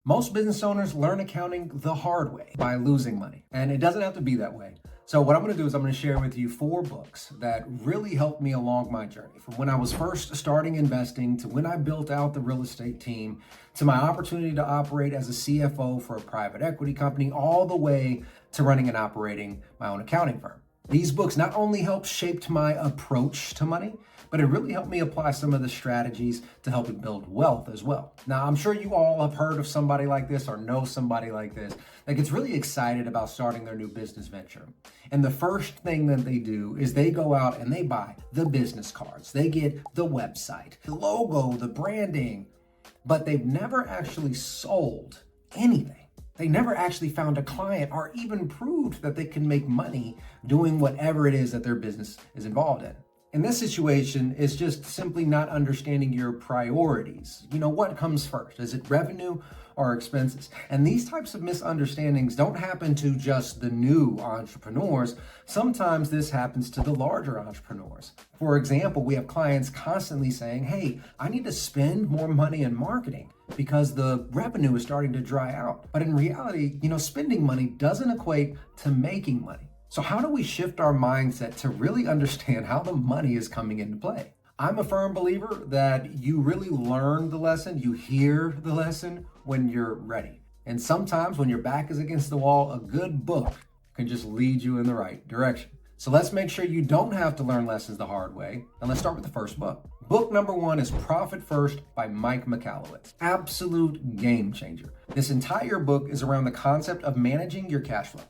Most business owners learn accounting the hard way by losing money, and it doesn't have to be that way. So what I'm going to do is I'm going to share with you 4 books that really helped me along my journey from when I was first starting investing to when I built out the real estate team to my opportunity to operate as a CFO for a private equity company, all the way to running and operating my own accounting firm. These books not only helped shape my approach to money, but it really helped me apply some of the strategies to help it build wealth as well. Now, I'm sure you all have heard of somebody like this or know somebody like this that gets really excited about starting their new business venture. And the first thing that they do is they go out and they buy the business cards. They get the website, the logo, the branding, but they've never actually sold anything. They never actually found a client or even proved that they can make money doing whatever it is that their business is involved in. In this situation, it's just simply not understanding your priorities. What comes first? Is it revenue or expenses? And these types of misunderstandings don't happen to just the new entrepreneurs. Sometimes this happens to the larger entrepreneurs. For example, we have clients constantly saying, hey, I need to spend more money in marketing because the revenue is starting to dry out. But in reality, spending money doesn't equate to making money. So how do we shift our mindset to really understand how the money is coming into play? I'm a firm believer that you really learn the lesson, you hear the lesson when you're ready. And sometimes when your back is against the wall, a good book can just lead you in the right direction. So let's make sure you don't have to learn lessons the hard way. And let's start with the first book. Book number 1 is Profit First by Mike Michalowicz. Absolute game changer. This entire book is around the concept of managing your cash flow.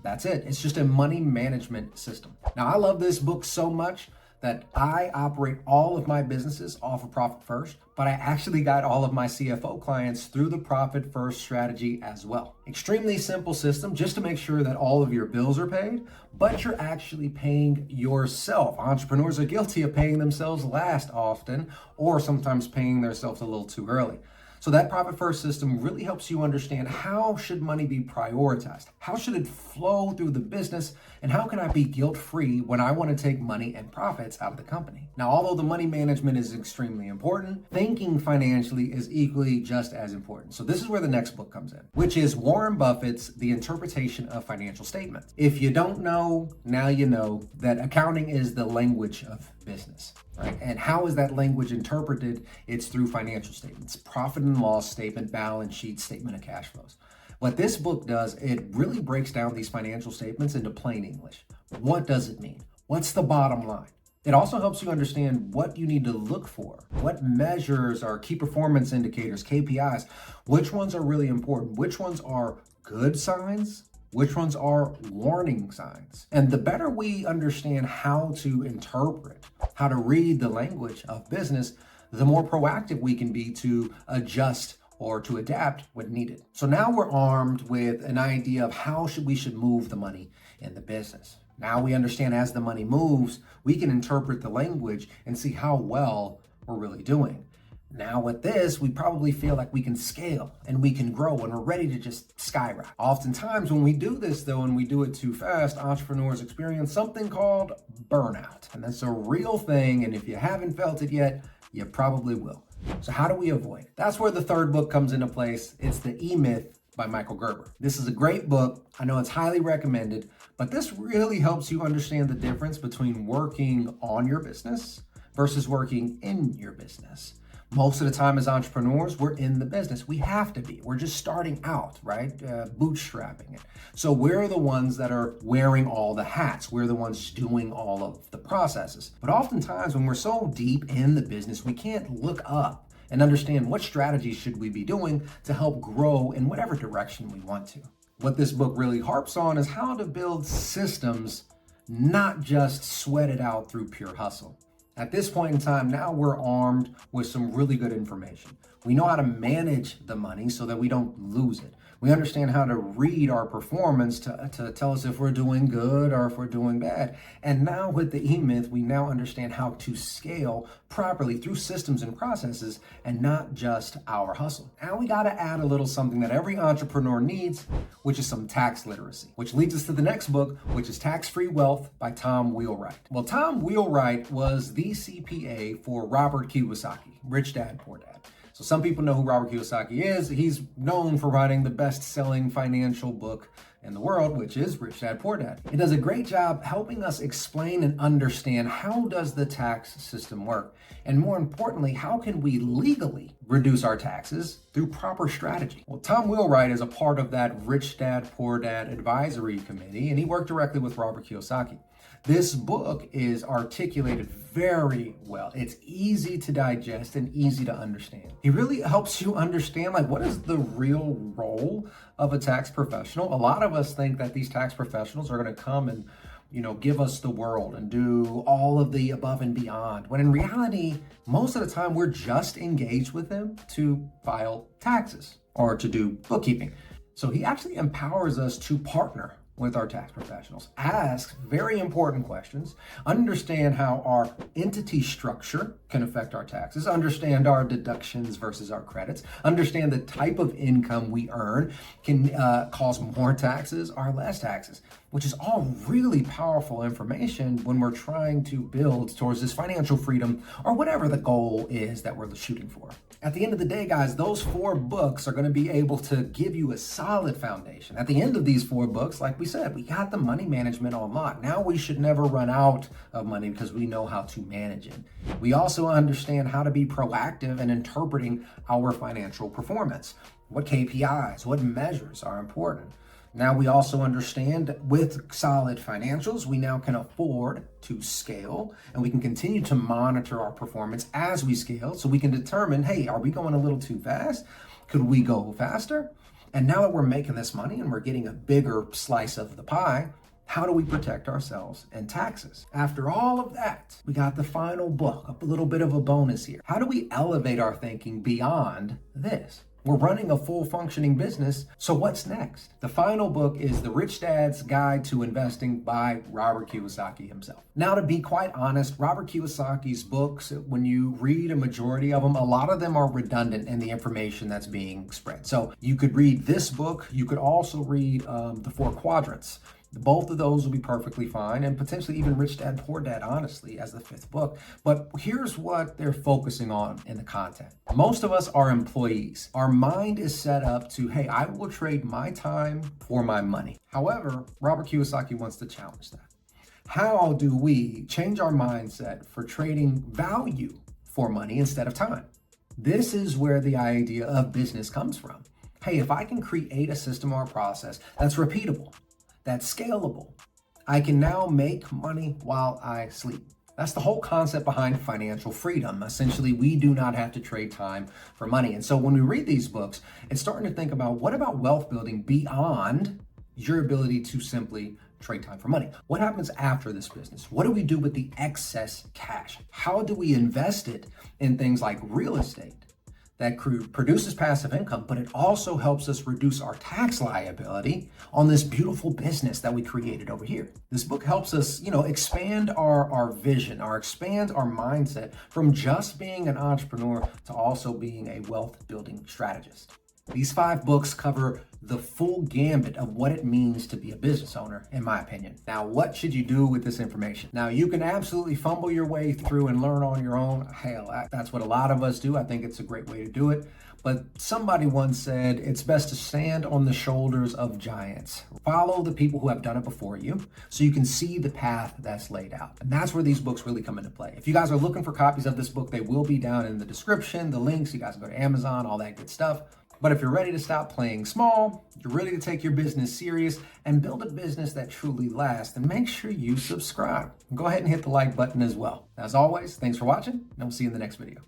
That's it. It's just a money management system. Now, I love this book so much that I operate all of my businesses off of Profit First, but I actually got all of my CFO clients through the Profit First strategy as well. Extremely simple system just to make sure that all of your bills are paid, but you're actually paying yourself. Entrepreneurs are guilty of paying themselves last often, or sometimes paying themselves a little too early. So that Profit First system really helps you understand how should money be prioritized? How should it flow through the business? And how can I be guilt-free when I want to take money and profits out of the company? Now, although the money management is extremely important, thinking financially is equally just as important. So this is where the next book comes in, which is Warren Buffett's The Interpretation of Financial Statements. If you don't know, now you know that accounting is the language of business, right? And how is that language interpreted? It's through financial statements, profit and loss statement, balance sheet, statement of cash flows. What this book does, it really breaks down these financial statements into plain English. What does it mean? What's the bottom line? It also helps you understand what you need to look for, what measures are key performance indicators, KPIs, which ones are really important, which ones are good signs, which ones are warning signs. And the better we understand how to interpret, how to read the language of business, the more proactive we can be to adjust or to adapt when needed. So now we're armed with an idea of how we should move the money in the business. Now we understand as the money moves, we can interpret the language and see how well we're really doing. Now with this, we probably feel like we can scale and we can grow and we're ready to just skyrocket. Oftentimes when we do this though, and we do it too fast, entrepreneurs experience something called burnout. And that's a real thing. And if you haven't felt it yet, you probably will. So how do we avoid it? That's where the third book comes into place. It's The E-Myth by Michael Gerber. This is a great book. I know it's highly recommended, but this really helps you understand the difference between working on your business versus working in your business. Most of the time as entrepreneurs, we're in the business. We have to be. We're just starting out, right? Bootstrapping it. So we're the ones that are wearing all the hats. We're the ones doing all of the processes. But oftentimes when we're so deep in the business, we can't look up and understand what strategies should we be doing to help grow in whatever direction we want to. What this book really harps on is how to build systems, not just sweat it out through pure hustle. At this point in time, now we're armed with some really good information. We know how to manage the money so that we don't lose it. We understand how to read our performance to tell us if we're doing good or if we're doing bad. And now with the E-Myth, we now understand how to scale properly through systems and processes and not just our hustle. Now we got to add a little something that every entrepreneur needs, which is some tax literacy, which leads us to the next book, which is Tax-Free Wealth by Tom Wheelwright. Well, Tom Wheelwright was the CPA for Robert Kiyosaki, Rich Dad, Poor Dad. So some people know who Robert Kiyosaki is. He's known for writing the best-selling financial book in the world, which is Rich Dad, Poor Dad. It does a great job helping us explain and understand how does the tax system work? And more importantly, how can we legally reduce our taxes through proper strategy? Well, Tom Wheelwright is a part of that Rich Dad, Poor Dad advisory committee, and he worked directly with Robert Kiyosaki. This book is articulated very well. It's easy to digest and easy to understand. He really helps you understand, like, what is the real role of a tax professional? A lot of us think that these tax professionals are going to come and, give us the world and do all of the above and beyond. When in reality, most of the time, we're just engaged with them to file taxes or to do bookkeeping. So he actually empowers us to partner with our tax professionals, ask very important questions, understand how our entity structure can affect our taxes, understand our deductions versus our credits, understand the type of income we earn can cause more taxes or less taxes, which is all really powerful information when we're trying to build towards this financial freedom or whatever the goal is that we're shooting for. At the end of the day, guys, those 4 books are going to be able to give you a solid foundation. At the end of these 4 books, like we said, we got the money management on lock. Now we should never run out of money because we know how to manage it. We also understand how to be proactive in interpreting our financial performance. What KPIs, what measures are important. Now we also understand with solid financials, we now can afford to scale and we can continue to monitor our performance as we scale so we can determine, hey, are we going a little too fast? Could we go faster? And now that we're making this money and we're getting a bigger slice of the pie, how do we protect ourselves in taxes? After all of that, we got the final book, a little bit of a bonus here. How do we elevate our thinking beyond this? We're running a full functioning business, so what's next? The final book is The Rich Dad's Guide to Investing by Robert Kiyosaki himself. Now, to be quite honest, Robert Kiyosaki's books, when you read a majority of them, a lot of them are redundant in the information that's being spread. So you could read this book, you could also read The 4 Quadrants. Both of those will be perfectly fine, and potentially even Rich Dad, Poor Dad, honestly, as the 5th book. But here's what they're focusing on in the content. Most of us are employees. Our mind is set up to, hey, I will trade my time for my money. However, Robert Kiyosaki wants to challenge that. How do we change our mindset for trading value for money instead of time? This is where the idea of business comes from. Hey, if I can create a system or a process that's repeatable, that's scalable, I can now make money while I sleep. That's the whole concept behind financial freedom. Essentially, we do not have to trade time for money. And so when we read these books, it's starting to think about, what about wealth building beyond your ability to simply trade time for money? What happens after this business? What do we do with the excess cash? How do we invest it in things like real estate that produces passive income, but it also helps us reduce our tax liability on this beautiful business that we created over here? This book helps us, expand our vision, expand our mindset from just being an entrepreneur to also being a wealth building strategist. These 5 books cover the full gambit of what it means to be a business owner, in my opinion. Now, what should you do with this information? Now, you can absolutely fumble your way through and learn on your own. Hell, that's what a lot of us do. I think it's a great way to do it. But somebody once said, it's best to stand on the shoulders of giants. Follow the people who have done it before you so you can see the path that's laid out. And that's where these books really come into play. If you guys are looking for copies of this book, they will be down in the description, the links. You guys can go to Amazon, all that good stuff. But if you're ready to stop playing small, you're ready to take your business serious and build a business that truly lasts, then make sure you subscribe. Go ahead and hit the like button as well. As always, thanks for watching, and we'll see you in the next video.